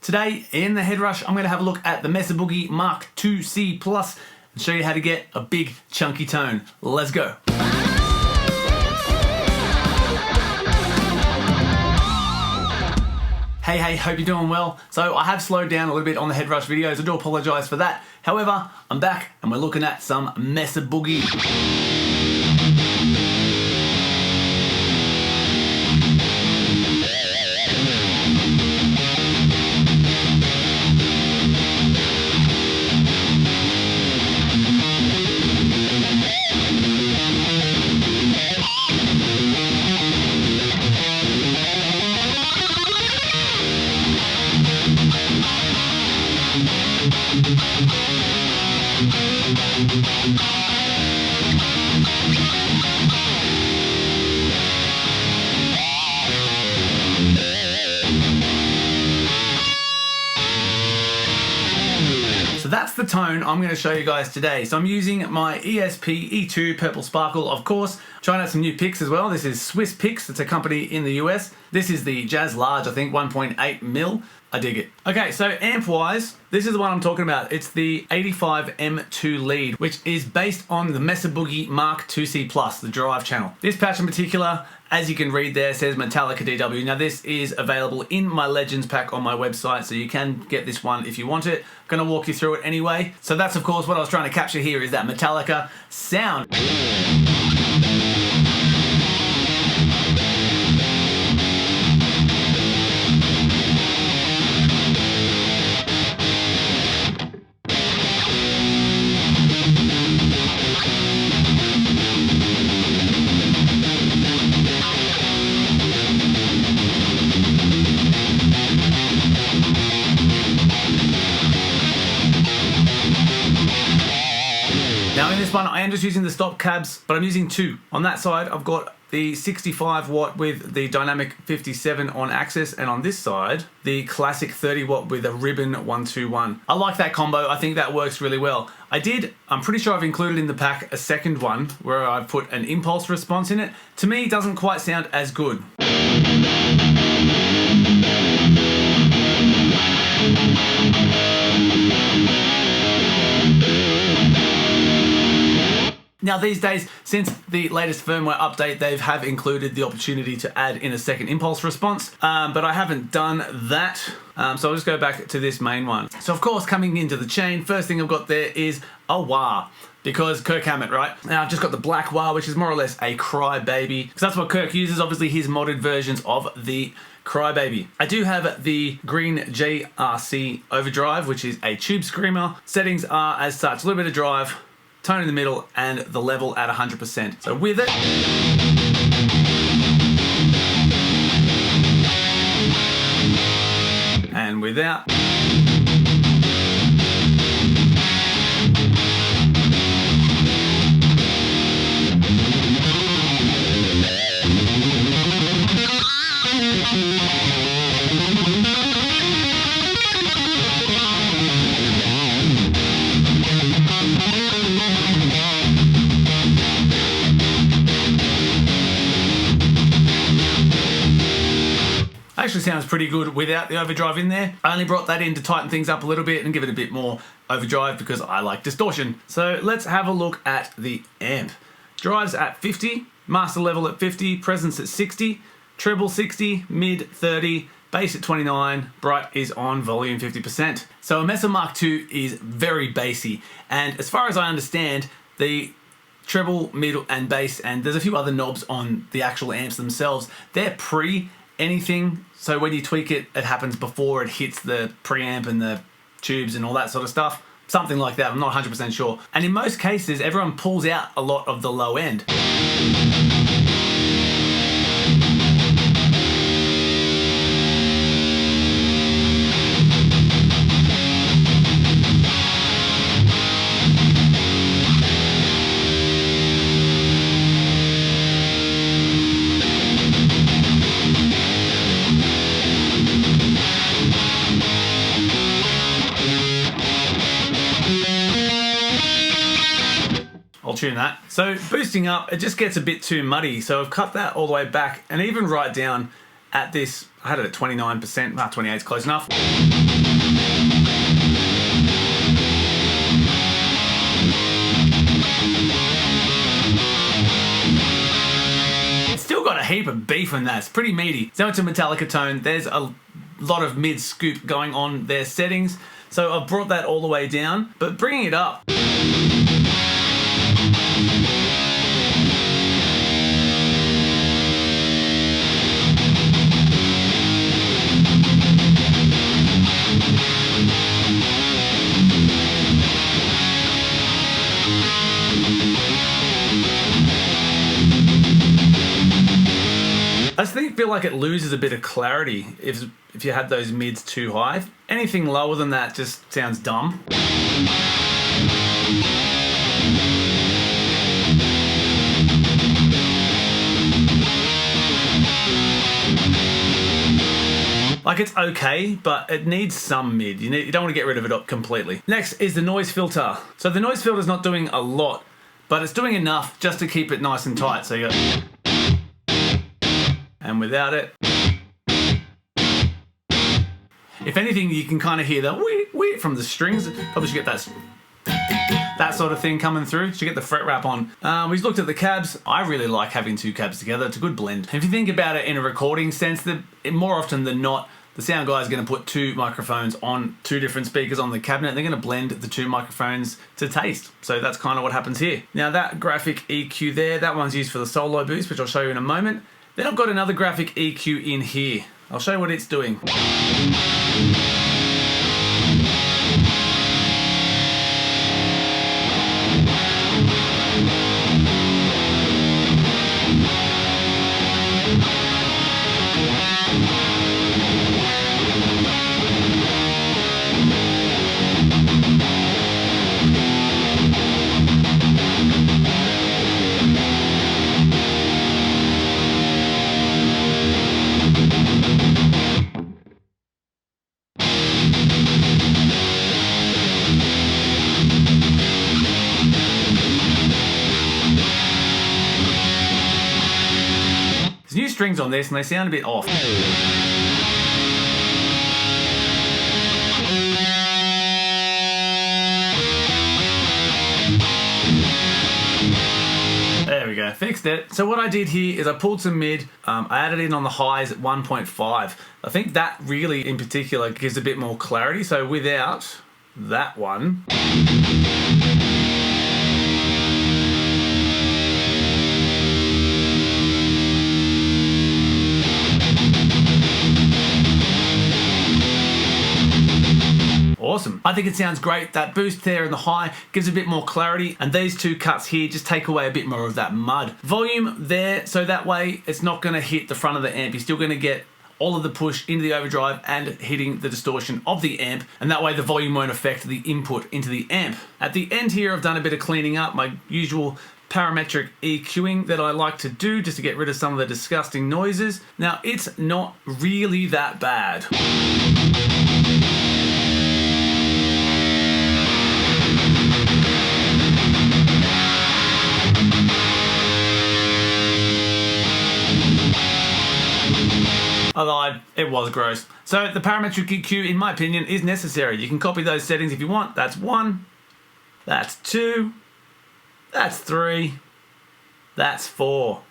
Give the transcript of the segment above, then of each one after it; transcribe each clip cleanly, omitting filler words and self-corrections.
Today in the HeadRush, I'm going to have a look at the Mesa Boogie Mark IIC Plus and show you how to get a big chunky tone. Let's go. Hey, hope you're doing well. So I have slowed down a little bit on the HeadRush videos. I do apologise for that. However, I'm back and we're looking at some Mesa Boogie. So that's the tone I'm going to show you guys today. So I'm using my ESP E2 Purple Sparkle, of course. Trying out some new picks as well. This is Swiss Picks. It's a company in the US. This is the Jazz Large, I think, 1.8 mil. I dig it. Okay, so amp-wise, this is the one I'm talking about. It's the 85 M2 lead, which is based on the Mesa Boogie Mark IIC Plus, the drive channel. This patch in particular, as you can read there, says Metallica DW. Now this is available in my Legends pack on my website, so you can get this one if you want it. I'm gonna walk you through it anyway. So that's of course what I was trying to capture here, is that Metallica sound. Now in this one, I am just using the stop cabs, but I'm using two. On that side, I've got the 65 watt with the dynamic 57 on axis, and on this side, the classic 30 watt with a ribbon 121. I like that combo. I think that works really well. I'm pretty sure I've included in the pack a second one where I've put an impulse response in it. To me, it doesn't quite sound as good. Now these days, since the latest firmware update, they have included the opportunity to add in a second impulse response, but I haven't done that. So I'll just go back to this main one. So of course, coming into the chain, first thing I've got there is a wah, because Kirk Hammett, right? Now I've just got the black wah, which is more or less a crybaby, because that's what Kirk uses, obviously his modded versions of the Crybaby. I do have the green JRC overdrive, which is a tube screamer. Settings are as such, a little bit of drive, tone in the middle, and the level at 100%. So with it, and without. Actually sounds pretty good without the overdrive in there. I only brought that in to tighten things up a little bit and give it a bit more overdrive because I like distortion. So let's have a look at the amp. Drives at 50, master level at 50, presence at 60, treble 60, mid 30, bass at 29, bright is on, volume 50%. So a Mesa Mark II is very bassy, and as far as I understand, the treble, middle, and bass, and there's a few other knobs on the actual amps themselves, they're pre anything, so when you tweak it, it happens before it hits the preamp and the tubes and all that sort of stuff. Something like that, I'm not 100% sure. And in most cases, everyone pulls out a lot of the low end. I'll tune that. So boosting up, it just gets a bit too muddy. So I've cut that all the way back and even right down at this, I had it at 29%, 28 is close enough. heap of beef in that. It's pretty meaty. So it's a Metallica tone. There's a lot of mid scoop going on their settings. So I've brought that all the way down, but bringing it up. I just feel like it loses a bit of clarity if you had those mids too high. Anything lower than that just sounds dumb. Like, it's okay, but it needs some mid. You don't want to get rid of it completely. Next is the noise filter. So the noise filter is not doing a lot, but it's doing enough just to keep it nice and tight. So you go, and without it, if anything, you can kind of hear the wee from the strings. Probably should get that sort of thing coming through. Should get the fret wrap on. We've looked at the cabs. I really like having two cabs together. It's a good blend. If you think about it in a recording sense, more often than not, the sound guy is going to put two microphones on two different speakers on the cabinet. They're going to blend the two microphones to taste. So that's kind of what happens here. Now that graphic EQ there, that one's used for the solo boost, which I'll show you in a moment. Then I've got another graphic EQ in here. I'll show you what it's doing. There's new strings on this and they sound a bit off. There we go, fixed it. So what I did here is I pulled some mid, I added in on the highs at 1.5. I think that really in particular gives a bit more clarity. So without that one, awesome. I think it sounds great. That boost there in the high gives a bit more clarity, and these two cuts here just take away a bit more of that mud. Volume there, so that way it's not going to hit the front of the amp. You're still going to get all of the push into the overdrive and hitting the distortion of the amp, and that way the volume won't affect the input into the amp. At the end here, I've done a bit of cleaning up, my usual parametric EQing that I like to do just to get rid of some of the disgusting noises. Now, it's not really that bad. I lied, it was gross. So the parametric EQ, in my opinion, is necessary. You can copy those settings if you want. That's 1, that's 2, that's 3, that's 4.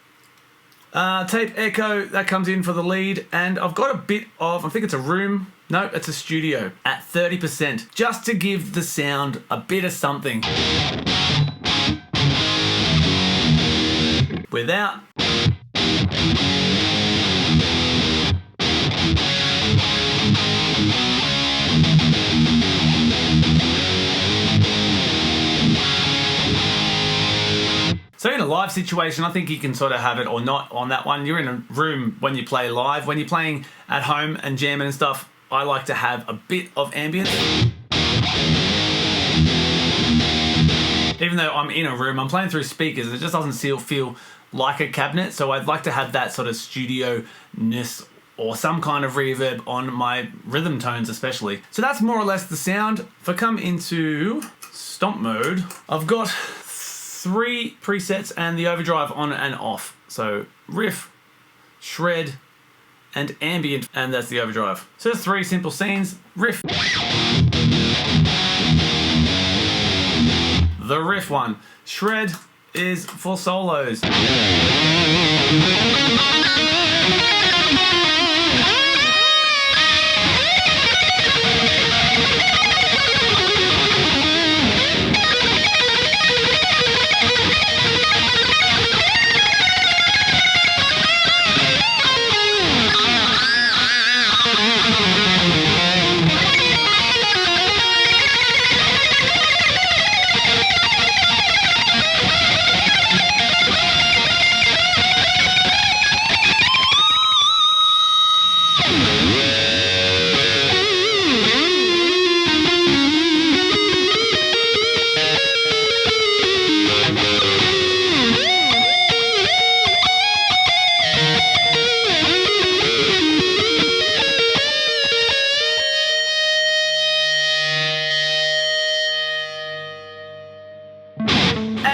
Tape echo, that comes in for the lead, and I've got a bit of, I think it's a room, no, it's a studio, at 30%, just to give the sound a bit of something. Without. So in a live situation, I think you can sort of have it or not on that one. You're in a room when you play live. When you're playing at home and jamming and stuff, I like to have a bit of ambience. Even though I'm in a room, I'm playing through speakers, and it just doesn't feel like a cabinet. So I'd like to have that sort of studio-ness or some kind of reverb on my rhythm tones especially. So that's more or less the sound. If I come into stomp mode, I've got 3 presets and the overdrive on and off. So riff, shred, and ambient, and that's the overdrive. So there's 3 simple scenes. Riff. The riff one. Shred is for solos.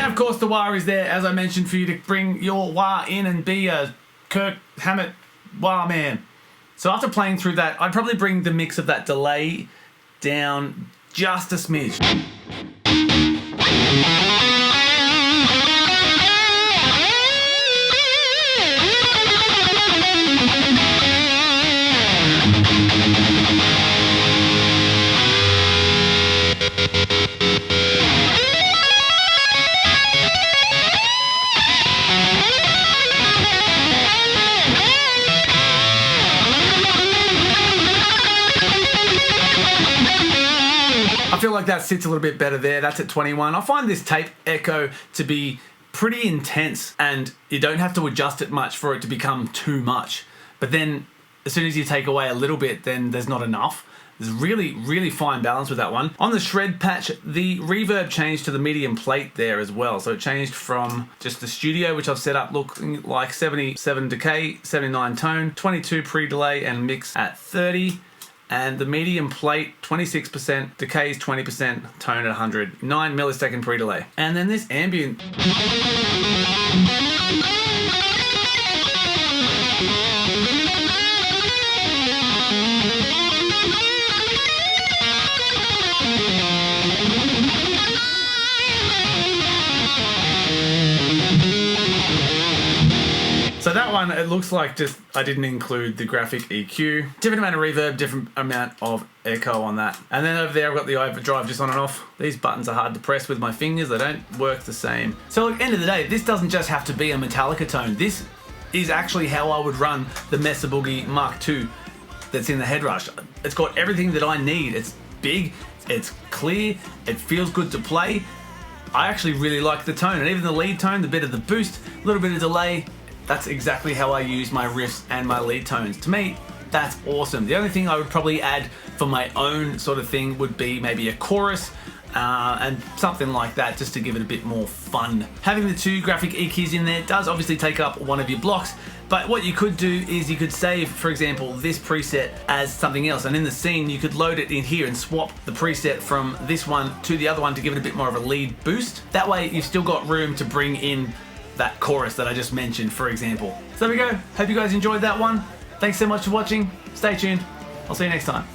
Of course, the wah is there, as I mentioned, for you to bring your wah in and be a Kirk Hammett wah man. So after playing through that, I'd probably bring the mix of that delay down just a smidge. I feel like that sits a little bit better there. That's at 21. I find this tape echo to be pretty intense, and you don't have to adjust it much for it to become too much. But then as soon as you take away a little bit, then there's not enough. There's really, really fine balance with that one. On the shred patch, the reverb changed to the medium plate there as well. So it changed from just the studio, which I've set up looking like 77 decay, 79 tone, 22 pre-delay, and mix at 30. And the medium plate, 26%, decays 20%, tone at 100, 9 millisecond pre-delay. And then this ambient. So that one, it looks like just I didn't include the graphic EQ. Different amount of reverb, different amount of echo on that. And then over there I've got the overdrive just on and off. These buttons are hard to press with my fingers. They don't work the same. So at the end of the day, this doesn't just have to be a Metallica tone. This is actually how I would run the Mesa Boogie Mark II that's in the HeadRush. It's got everything that I need. It's big, it's clear, it feels good to play. I actually really like the tone, and even the lead tone, the bit of the boost, a little bit of delay, that's exactly how I use my riffs and my lead tones. To me, that's awesome. The only thing I would probably add for my own sort of thing would be maybe a chorus and something like that, just to give it a bit more fun. Having the two graphic EQs in there does obviously take up one of your blocks, but what you could do is you could save, for example, this preset as something else, and in the scene you could load it in here and swap the preset from this one to the other one to give it a bit more of a lead boost. That way you've still got room to bring in that chorus that I just mentioned, for example. So there we go. Hope you guys enjoyed that one. Thanks so much for watching. Stay tuned. I'll see you next time.